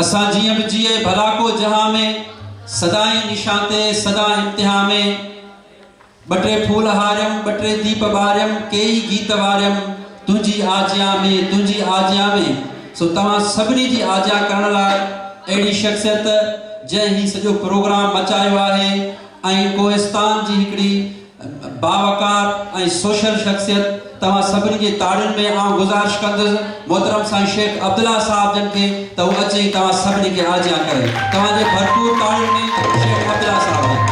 असा जियां भी जिए भला को जहां में सदाई निशाते सदा इम्तिहा में बटे फूल हारम बटे दीप बारम कई गीत वारम तुझी आज्ञा में सो तमा सबनी जी आज्ञा करण लाए एड़ी शख्सियत जै ही सजो प्रोग्राम मचायो आहे आई कोहिस्तान जी हिकड़ी बावकार आई सोशल शख्सियत तमा सबनी जे ताड़न में आ गुजारिश कंदस मोहतरम साईं शेख अब्दुल्ला साहब जन के तो अचे तमा सबनी के आज्ञा करे तमा जे भरपूर ताड़न में शेख अब्दुल्ला साहब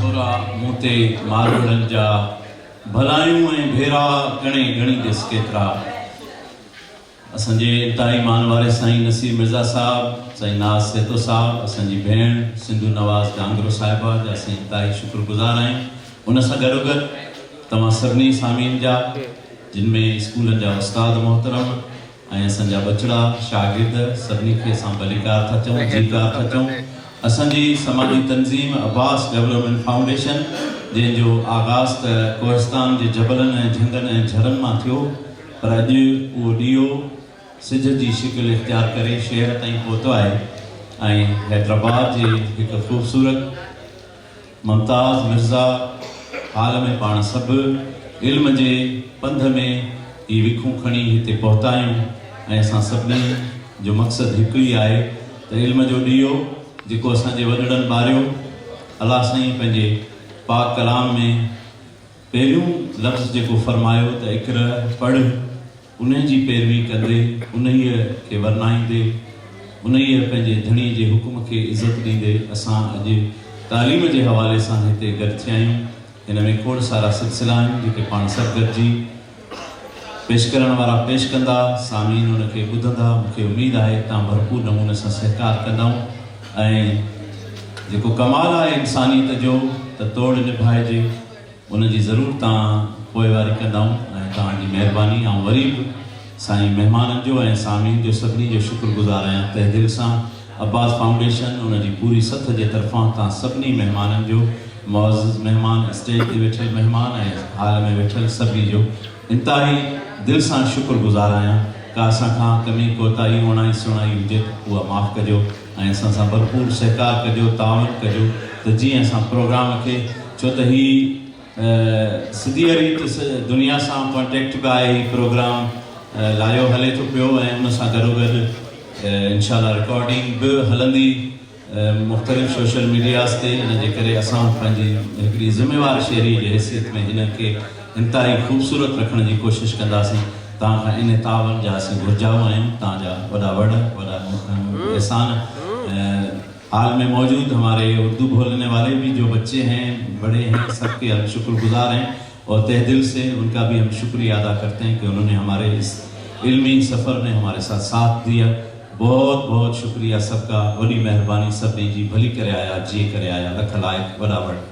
थोड़ा मूते मारुड़न जा भलायूं ऐं भेरा घणे घणी दिस केतरा असांजे इंतहाई मान वारे साईं नसीर मिर्ज़ा साहब साईं नाज़ सेतो साहब असांजी भेण सिंधु नवाज़ डांगरो साहिबा जा असीं इंतहाई शुक्रगुज़ार आहियूं उन सां गॾोगॾु तव्हां सभिनी सामीन जा जिन में स्कूलनि जा उस्ताद मोहतरम ऐं असांजा बचड़ा शागिर्द सभिनी खे असां भलीकार था चऊं जीकार था चऊं असांजी समाजी तंज़ीम अब्बास डेवलपमेंट फाउंडेशन जंहिंजो आगाज़ त कोहिस्तान जे जबलनि ऐं झंगनि ऐं झरनि मां थियो पर अॼु उहो ॾींहुं सिज जी शिकिल इख़्तियार करे शहर ताईं पहुतो आहे ऐं हैदराबाद जे हिकु ख़ूबसूरत मुमताज़ मिर्ज़ा हाल में पाण सभु इल्म जे पंध में ई विखूं खणी हिते पहुता आहियूं ऐं असां सभिनी जो मक़सदु हिकु ई आहे त इल्म जो ॾीओ जेको असांजे वॾड़नि ॿारियो अलाह साईं पंहिंजे पाक कलाम में पहिरियों लफ़्ज़ जेको फरमायो त इक़रा पढ़ उन जी पैरवी कंदे उन खे वरनाईंदे उन पंहिंजे धणी जे हुकुम खे इज़त ॾींदे असां अॼु तालीम जे हवाले सां हिते गॾु थिया आहियूं हिन में खोड़ सारा सिलसिला आहिनि जेके पाण सभु गॾिजी पेश करण वारा पेश कंदा सामीन उनखे ॿुधंदा मूंखे उमेदु आहे तव्हां भरपूर नमूने सां सहकार कंदा ऐं जेको कमाल आहे इंसानियत जो त तोड़ निभाइजे उनजी ज़रूरु तव्हां पोइवारी कंदा ऐं तव्हांजी महिरबानी ऐं वरी बि साईं महिमाननि जो ऐं सामीन जो सभिनी जो शुक्रगुज़ार आहियां तहे दिलि सां अब्बास फाउंडेशन उनजी पूरी सथ जे तरफ़ां तव्हां सभिनी महिमाननि जो मुअज़्ज़िज़ महिमान स्टेज ते वेठल महिमान ऐं हाल में वेठल सभिनी जो इंतहाई दिलि सां शुक्रगुज़ार आहियां का असां खां कमी कोताही ओणाई सुणाई हुजे उहा माफ़ु कजो ऐं असां सां भरपूर सहकार कजो तावन कजो त जीअं असां प्रोग्राम खे छो त हीउ सिधी रीत दुनिया सां कॉन्टेक्ट बि आहे हीउ प्रोग्राम लायो हले थो पियो ऐं उन सां गॾोगॾु इंशाल्लाह रिकॉर्डिंग बि हलंदी मुख़्तलिफ़ सोशल मीडियाज़ ते इन जे करे असां पंहिंजी हिकिड़ी ज़िम्मेवार शहरी जी हैसियत में हिन खे इंतहाई ख़ूबसूरत रखण जी कोशिशि कंदासीं तव्हां खां इन तावन जा असीं घुरिजाऊं आहियूं तव्हांजा वॾा एहसान हाल में मौजूद हमारे उर्दू बोलने वाले भी जो बच्चे हैं बड़े हैं सबके हम शुक्रगुजार हैं और तहे दिल से उनका भी हम शुक्रिया अदा करते हैं कि उन्होंने हमारे इस इल्मी सफ़र में हमारे साथ दिया बहुत बहुत शुक्रिया सबका बड़ी मेहरबानी सब ने जी भली करे आया जी करे आया लख लायक बराबर